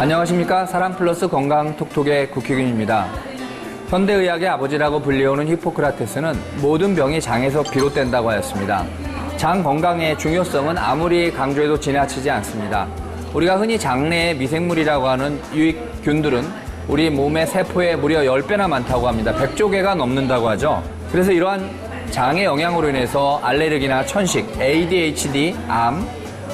안녕하십니까. 사랑플러스 건강톡톡의 국희균입니다. 현대의학의 아버지라고 불리우는 히포크라테스는 모든 병이 장에서 비롯된다고 하였습니다. 장 건강의 중요성은 아무리 강조해도 지나치지 않습니다. 우리가 흔히 장내의 미생물이라고 하는 유익균들은 우리 몸의 세포에 무려 10배나 많다고 합니다. 100조 개가 넘는다고 하죠. 그래서 이러한 장의 영향으로 인해서 알레르기나 천식, ADHD, 암,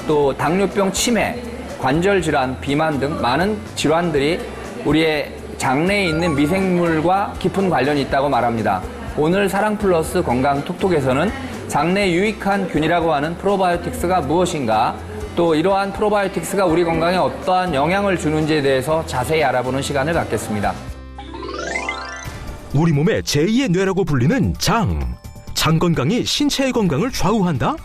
또 당뇨병, 치매, 관절 질환, 비만 등 많은 질환들이 우리의 장내에 있는 미생물과 깊은 관련이 있다고 말합니다. 오늘 사랑플러스 건강톡톡에서는 장내 유익한 균이라고 하는 프로바이오틱스가 무엇인가, 또 이러한 프로바이오틱스가 우리 건강에 어떠한 영향을 주는지에 대해서 자세히 알아보는 시간을 갖겠습니다. 우리 몸의 제2의 뇌라고 불리는 장. 장 건강이 신체의 건강을 좌우한다?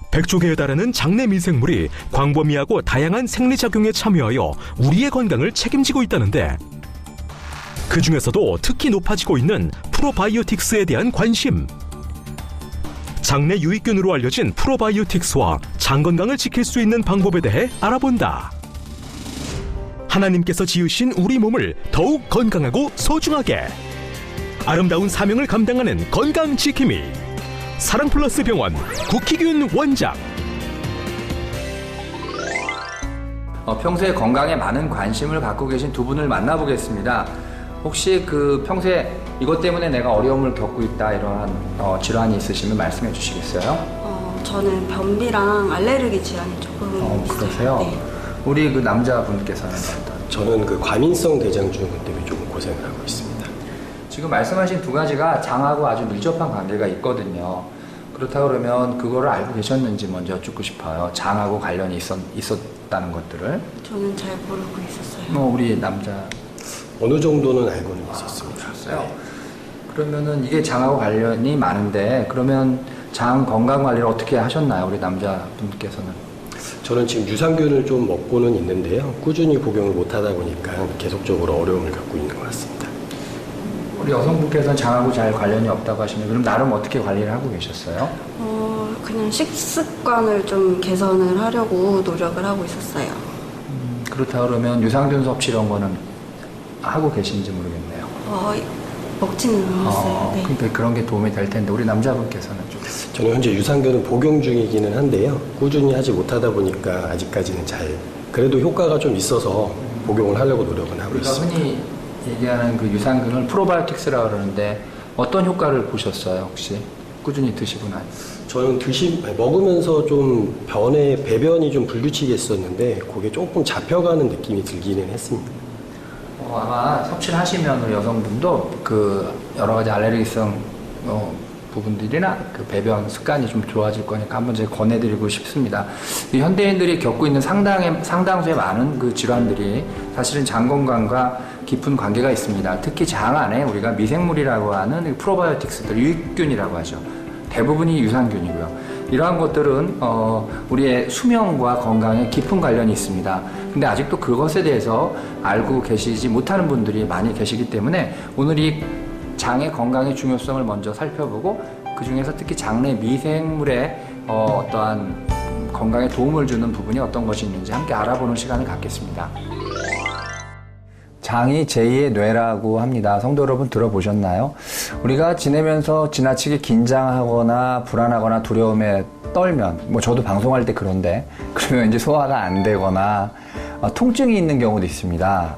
100조 개에 달하는 장내 미생물이 광범위하고 다양한 생리작용에 참여하여 우리의 건강을 책임지고 있다는데, 그 중에서도 특히 높아지고 있는 프로바이오틱스에 대한 관심. 장내 유익균으로 알려진 프로바이오틱스와 장 건강을 지킬 수 있는 방법에 대해 알아본다. 하나님께서 지으신 우리 몸을 더욱 건강하고 소중하게, 아름다운 사명을 감당하는 건강지킴이 사랑플러스 병원 국희균 원장. 평소에 건강에 많은 관심을 갖고 계신 두 분을 만나보겠습니다. 혹시 평소에 이것 때문에 내가 어려움을 겪고 있다, 이러한 질환이 있으시면 말씀해 주시겠어요? 저는 변비랑 알레르기 질환이 조금 있어요. 그러세요? 네. 우리 남자분께서는 저는 과민성 대장증후군 때문에 조금 고생을 하고 있습니다. 지금 말씀하신 두 가지가 장하고 아주 밀접한 관계가 있거든요. 그렇다 그러면 그거를 알고 계셨는지 먼저 여쭙고 싶어요. 장하고 관련이 있었다는 것들을. 저는 잘 모르고 있었어요. 우리 남자. 어느 정도는 알고는 있었습니다. 그랬어요? 그러면은 이게 장하고 관련이 많은데, 그러면 장 건강 관리를 어떻게 하셨나요? 우리 남자분께서는. 저는 지금 유산균을 좀 먹고는 있는데요. 꾸준히 복용을 못하다 보니까 계속적으로 어려움을 갖고 있는 것 같습니다. 우리 여성분께서는 장하고 잘 관련이 없다고 하시면, 그럼 나름 어떻게 관리를 하고 계셨어요? 그냥 식습관을 좀 개선을 하려고 노력을 하고 있었어요. 그렇다 그러면 유산균 섭취 이런 거는 하고 계신지 모르겠네요. 먹지는 않았어요. 네. 근데 그런 게 도움이 될 텐데, 우리 남자분께서는 좀. 저는 현재 유산균은 복용 중이기는 한데요. 꾸준히 하지 못하다 보니까 아직까지는 그래도 효과가 좀 있어서 복용을 하려고 노력은 하고 우리가 있습니다. 흔히 얘기하는 유산균을 프로바이오틱스라고 그러는데 어떤 효과를 보셨어요, 혹시? 꾸준히 드시고 나서. 저는 먹으면서 좀 배변이 좀 불규칙했었는데 그게 조금 잡혀가는 느낌이 들기는 했습니다. 아마 섭취를 하시면 우리 여성분도 여러 가지 알레르기성 부분들이나 배변 습관이 좀 좋아질 거니까 한번 제가 권해드리고 싶습니다. 이 현대인들이 겪고 있는 상당수의 많은 질환들이 사실은 장 건강과 깊은 관계가 있습니다. 특히 장 안에 우리가 미생물이라고 하는 프로바이오틱스들, 유익균이라고 하죠. 대부분이 유산균이고요. 이러한 것들은 우리의 수명과 건강에 깊은 관련이 있습니다. 근데 아직도 그것에 대해서 알고 계시지 못하는 분들이 많이 계시기 때문에 오늘 이 장의 건강의 중요성을 먼저 살펴보고, 그 중에서 특히 장내 미생물의 어떠한 건강에 도움을 주는 부분이 어떤 것이 있는지 함께 알아보는 시간을 갖겠습니다. 장이 제2의 뇌라고 합니다. 성도 여러분 들어보셨나요? 우리가 지내면서 지나치게 긴장하거나 불안하거나 두려움에 떨면, 저도 방송할 때 그런데, 그러면 이제 소화가 안 되거나 통증이 있는 경우도 있습니다.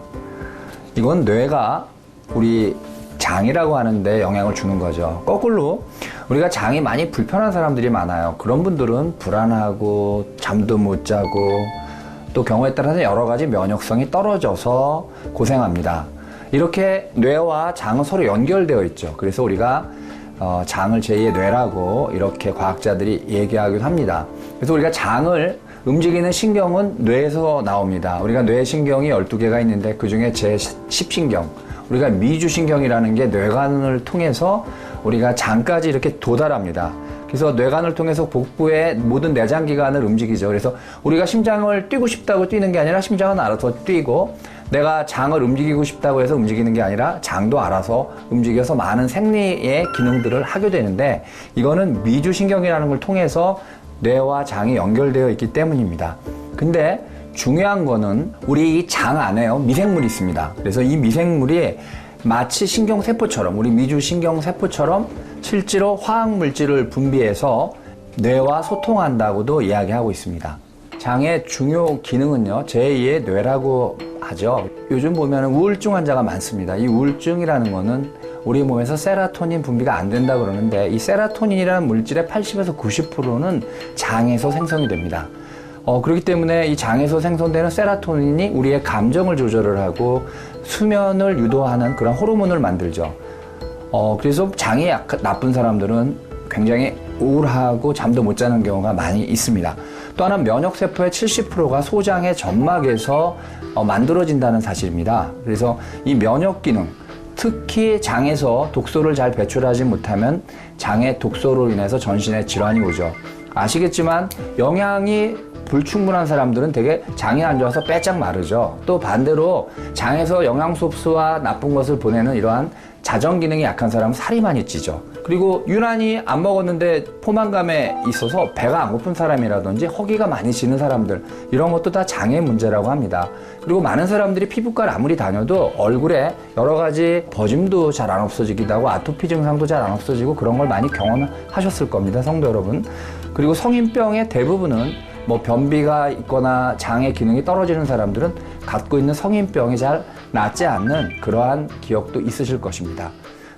이건 뇌가 우리 장이라고 하는데 영향을 주는 거죠. 거꾸로 우리가 장이 많이 불편한 사람들이 많아요. 그런 분들은 불안하고 잠도 못 자고, 또 경우에 따라서 여러 가지 면역성이 떨어져서 고생합니다. 이렇게 뇌와 장은 서로 연결되어 있죠. 그래서 우리가 장을 제2의 뇌라고 이렇게 과학자들이 얘기하기도 합니다. 그래서 우리가 장을 움직이는 신경은 뇌에서 나옵니다. 우리가 뇌신경이 12개가 있는데 그중에 제10신경, 우리가 미주신경이라는 게 뇌관을 통해서 우리가 장까지 이렇게 도달합니다. 그래서 뇌관을 통해서 복부의 모든 내장기관을 움직이죠. 그래서 우리가 심장을 뛰고 싶다고 뛰는 게 아니라 심장은 알아서 뛰고, 내가 장을 움직이고 싶다고 해서 움직이는 게 아니라 장도 알아서 움직여서 많은 생리의 기능들을 하게 되는데, 이거는 미주신경이라는 걸 통해서 뇌와 장이 연결되어 있기 때문입니다. 근데 중요한 거는 우리 이 장 안에요. 미생물이 있습니다. 그래서 이 미생물이 마치 신경세포처럼, 우리 미주 신경세포처럼 실제로 화학물질을 분비해서 뇌와 소통한다고도 이야기하고 있습니다. 장의 중요 기능은요, 제2의 뇌라고 하죠. 요즘 보면 우울증 환자가 많습니다. 이 우울증이라는 거는 우리 몸에서 세라토닌 분비가 안 된다 그러는데, 이 세라토닌이라는 물질의 80에서 90%는 장에서 생성이 됩니다. 그렇기 때문에 이 장에서 생성되는 세라토닌이 우리의 감정을 조절을 하고 수면을 유도하는 그런 호르몬을 만들죠. 그래서 장이 나쁜 사람들은 굉장히 우울하고 잠도 못 자는 경우가 많이 있습니다. 또 하나 면역세포의 70%가 소장의 점막에서 만들어진다는 사실입니다. 그래서 이 면역 기능, 특히 장에서 독소를 잘 배출하지 못하면 장의 독소로 인해서 전신에 질환이 오죠. 아시겠지만 영양이 불충분한 사람들은 되게 장이 안 좋아서 빼짝 마르죠. 또 반대로 장에서 영양소 흡수와 나쁜 것을 보내는 이러한 자정 기능이 약한 사람은 살이 많이 찌죠. 그리고 유난히 안 먹었는데 포만감에 있어서 배가 안 고픈 사람이라든지 허기가 많이 지는 사람들, 이런 것도 다 장의 문제라고 합니다. 그리고 많은 사람들이 피부과를 아무리 다녀도 얼굴에 여러 가지 버짐도 잘 안 없어지기도 하고 아토피 증상도 잘 안 없어지고 그런 걸 많이 경험하셨을 겁니다, 성도 여러분. 그리고 성인병의 대부분은 뭐 변비가 있거나 장의 기능이 떨어지는 사람들은 갖고 있는 성인병이 잘 낫지 않는 그러한 기억도 있으실 것입니다.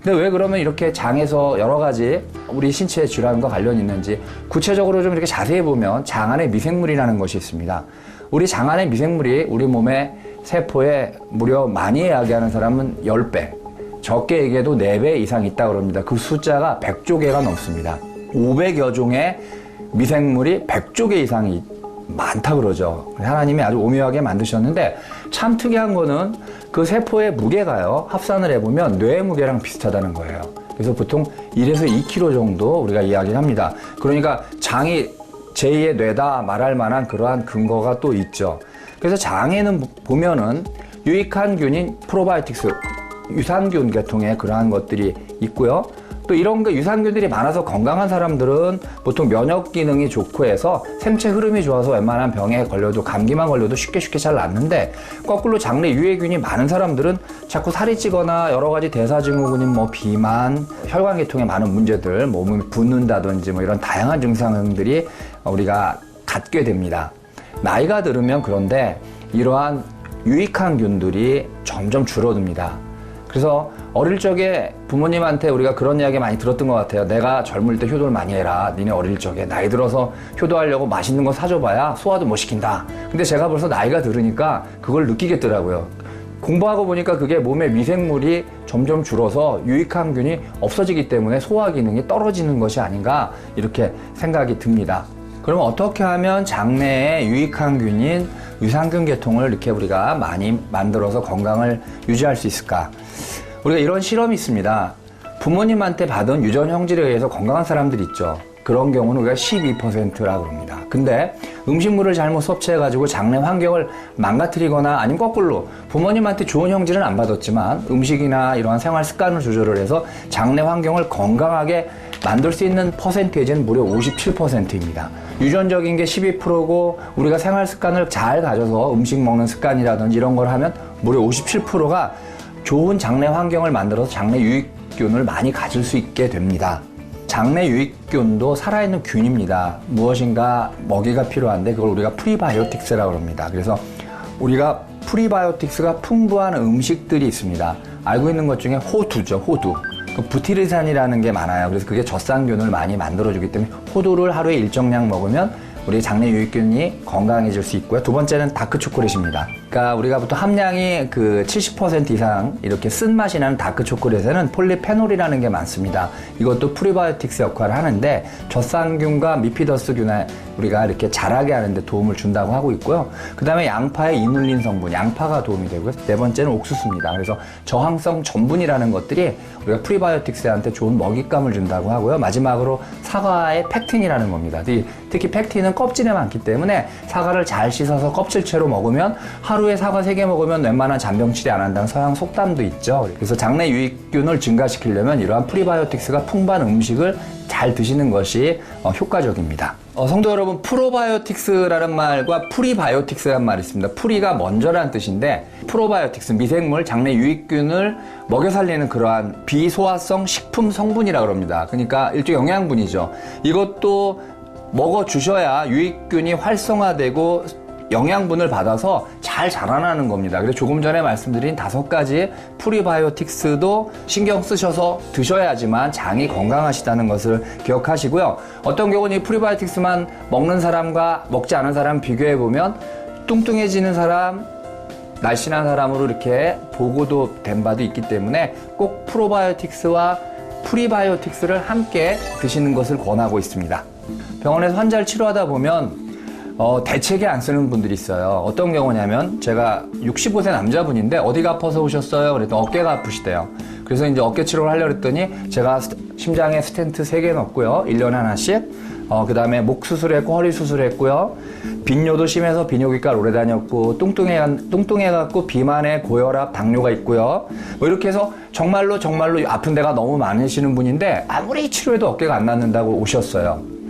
근데 왜 그러면 이렇게 장에서 여러 가지 우리 신체의 질환과 관련이 있는지 구체적으로 좀 이렇게 자세히 보면 장 안에 미생물이라는 것이 있습니다. 우리 장 안에 미생물이 우리 몸의 세포에 무려 많이 이야기하는 사람은 10배, 적게 얘기해도 4배 이상 있다고 합니다. 그 숫자가 100조 개가 넘습니다. 500여 종의 미생물이 100조 개 이상이 많다 그러죠. 하나님이 아주 오묘하게 만드셨는데 참 특이한 거는 그 세포의 무게가요, 합산을 해보면 뇌의 무게랑 비슷하다는 거예요. 그래서 보통 1에서 2kg 정도 우리가 이야기를 합니다. 그러니까 장이 제2의 뇌다 말할 만한 그러한 근거가 또 있죠. 그래서 장에는 보면은 유익한 균인 프로바이오틱스, 유산균 계통의 그러한 것들이 있고요. 또 이런 유산균들이 많아서 건강한 사람들은 보통 면역 기능이 좋고 해서 생체 흐름이 좋아서 웬만한 병에 걸려도, 감기만 걸려도 쉽게 잘 낫는데, 거꾸로 장내 유해균이 많은 사람들은 자꾸 살이 찌거나 여러 가지 대사증후군인 뭐 비만, 혈관계통에 많은 문제들, 몸이 붓는다든지 뭐 이런 다양한 증상들이 우리가 갖게 됩니다. 나이가 들으면 그런데 이러한 유익한 균들이 점점 줄어듭니다. 그래서 어릴 적에 부모님한테 우리가 그런 이야기 많이 들었던 것 같아요. 내가 젊을 때 효도를 많이 해라. 니네 어릴 적에 나이 들어서 효도하려고 맛있는 거 사줘봐야 소화도 못 시킨다. 근데 제가 벌써 나이가 들으니까 그걸 느끼겠더라고요. 공부하고 보니까 그게 몸의 미생물이 점점 줄어서 유익한 균이 없어지기 때문에 소화 기능이 떨어지는 것이 아닌가, 이렇게 생각이 듭니다. 그럼 어떻게 하면 장내에 유익한 균인 유산균 계통을 이렇게 우리가 많이 만들어서 건강을 유지할 수 있을까? 우리가 이런 실험이 있습니다. 부모님한테 받은 유전 형질에 의해서 건강한 사람들이 있죠. 그런 경우는 우리가 12%라고 합니다. 근데 음식물을 잘못 섭취해가지고 장내 환경을 망가뜨리거나 아니면 거꾸로 부모님한테 좋은 형질은 안 받았지만 음식이나 이러한 생활 습관을 조절을 해서 장내 환경을 건강하게 만들 수 있는 퍼센테이지는 무려 57%입니다. 유전적인 게 12%고 우리가 생활 습관을 잘 가져서 음식 먹는 습관이라든지 이런 걸 하면 무려 57%가 좋은 장내 환경을 만들어서 장내 유익균을 많이 가질 수 있게 됩니다. 장내 유익균도 살아있는 균입니다. 무엇인가 먹이가 필요한데 그걸 우리가 프리바이오틱스라고 합니다. 그래서 우리가 프리바이오틱스가 풍부한 음식들이 있습니다. 알고 있는 것 중에 호두죠, 호두. 그 부티르산이라는 게 많아요. 그래서 그게 젖산균을 많이 만들어주기 때문에 호두를 하루에 일정량 먹으면 우리 장내 유익균이 건강해질 수 있고요. 두 번째는 다크 초콜릿입니다. 그러니까 우리가 보통 함량이 그 70% 이상 이렇게 쓴맛이 나는 다크 초콜릿에는 폴리페놀이라는 게 많습니다. 이것도 프리바이오틱스 역할을 하는데 젖산균과 미피더스균에 우리가 이렇게 자라게 하는데 도움을 준다고 하고 있고요. 그 다음에 양파의 이눌린 성분, 양파가 도움이 되고요. 네 번째는 옥수수입니다. 그래서 저항성 전분이라는 것들이 우리가 프리바이오틱스한테 좋은 먹잇감을 준다고 하고요. 마지막으로 사과의 펙틴이라는 겁니다. 특히 펙틴은 껍질에 많기 때문에 사과를 잘 씻어서 껍질채로 먹으면 하루에 사과 3개 먹으면 웬만한 잔병 치레 안 한다는 서양 속담도 있죠. 그래서 장내 유익균을 증가시키려면 이러한 프리바이오틱스가 풍부한 음식을 잘 드시는 것이 효과적입니다. 성도 여러분, 프로바이오틱스라는 말과 프리바이오틱스라는 말이 있습니다. 프리가 먼저라는 뜻인데, 프로바이오틱스, 미생물, 장내 유익균을 먹여 살리는 그러한 비소화성 식품 성분이라고 합니다. 그러니까 일종의 영양분이죠. 이것도 먹어 주셔야 유익균이 활성화되고 영양분을 받아서 잘 자라나는 겁니다. 그래서 조금 전에 말씀드린 5가지 프리바이오틱스도 신경 쓰셔서 드셔야지만 장이 건강하시다는 것을 기억하시고요. 어떤 경우는 이 프리바이오틱스만 먹는 사람과 먹지 않은 사람 비교해 보면 뚱뚱해지는 사람, 날씬한 사람으로 이렇게 보고도 된 바도 있기 때문에 꼭 프로바이오틱스와 프리바이오틱스를 함께 드시는 것을 권하고 있습니다. 병원에서 환자를 치료하다 보면 대책에 안 쓰는 분들이 있어요. 어떤 경우냐면 제가 65세 남자분인데 어디가 아파서 오셨어요? 그랬더니 어깨가 아프시대요. 그래서 이제 어깨 치료를 하려고 했더니 제가 심장에 스텐트 3개 넣었고요. 1년에 하나씩. 그 다음에 목 수술했고 허리 수술했고요. 빈뇨도 심해서 비뇨기과를 오래 다녔고 뚱뚱해갖고 비만에 고혈압, 당뇨가 있고요. 뭐 이렇게 해서 정말로 아픈 데가 너무 많으시는 분인데 아무리 치료해도 어깨가 안 낫는다고 오셨어요.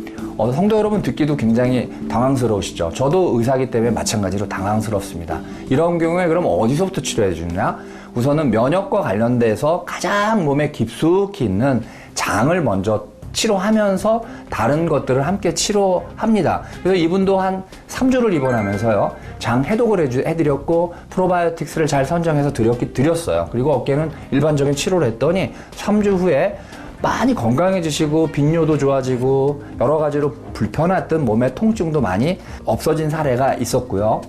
성도 여러분 듣기도 굉장히 당황스러우시죠? 저도 의사이기 때문에 마찬가지로 당황스럽습니다. 이런 경우에 그럼 어디서부터 치료해 주느냐? 우선은 면역과 관련돼서 가장 몸에 깊숙이 있는 장을 먼저 치료하면서 다른 것들을 함께 치료합니다. 그래서 이분도 한 3주를 입원하면서요. 장 해독을 해드렸고 프로바이오틱스를 잘 선정해서 드렸어요. 그리고 어깨는 일반적인 치료를 했더니 3주 후에 많이 건강해지시고 빈뇨도 좋아지고 여러 가지로 불편했던 몸의 통증도 많이 없어진 사례가 있었고요.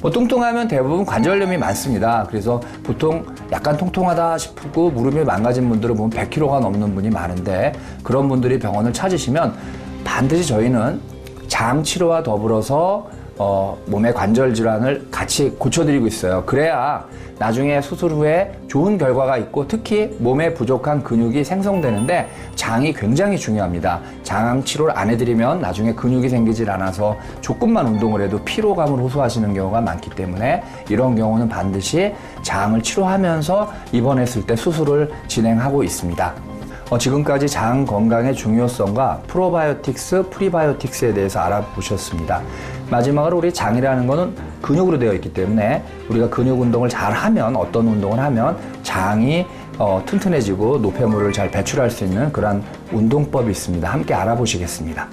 뚱뚱하면 대부분 관절염이 많습니다. 그래서 보통 약간 통통하다 싶고 무릎이 망가진 분들은 보면 100kg가 넘는 분이 많은데 그런 분들이 병원을 찾으시면 반드시 저희는 장 치료와 더불어서 몸의 관절 질환을 같이 고쳐드리고 있어요. 그래야 나중에 수술 후에 좋은 결과가 있고 특히 몸에 부족한 근육이 생성되는데 장이 굉장히 중요합니다. 장 치료를 안 해드리면 나중에 근육이 생기질 않아서 조금만 운동을 해도 피로감을 호소하시는 경우가 많기 때문에 이런 경우는 반드시 장을 치료하면서 입원했을 때 수술을 진행하고 있습니다. 지금까지 장 건강의 중요성과 프로바이오틱스, 프리바이오틱스에 대해서 알아보셨습니다. 마지막으로 우리 장이라는 거는 근육으로 되어 있기 때문에 우리가 근육 운동을 잘 하면 어떤 운동을 하면 장이 튼튼해지고 노폐물을 잘 배출할 수 있는 그런 운동법이 있습니다. 함께 알아보시겠습니다.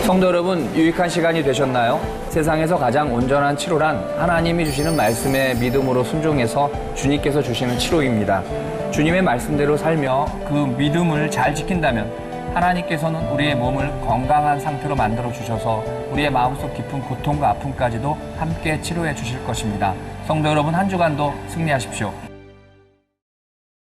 성도 여러분, 유익한 시간이 되셨나요? 세상에서 가장 온전한 치료란 하나님이 주시는 말씀에 믿음으로 순종해서 주님께서 주시는 치료입니다. 주님의 말씀대로 살며 그 믿음을 잘 지킨다면 하나님께서는 우리의 몸을 건강한 상태로 만들어 주셔서 우리의 마음속 깊은 고통과 아픔까지도 함께 치료해 주실 것입니다. 성도 여러분, 한 주간도 승리하십시오.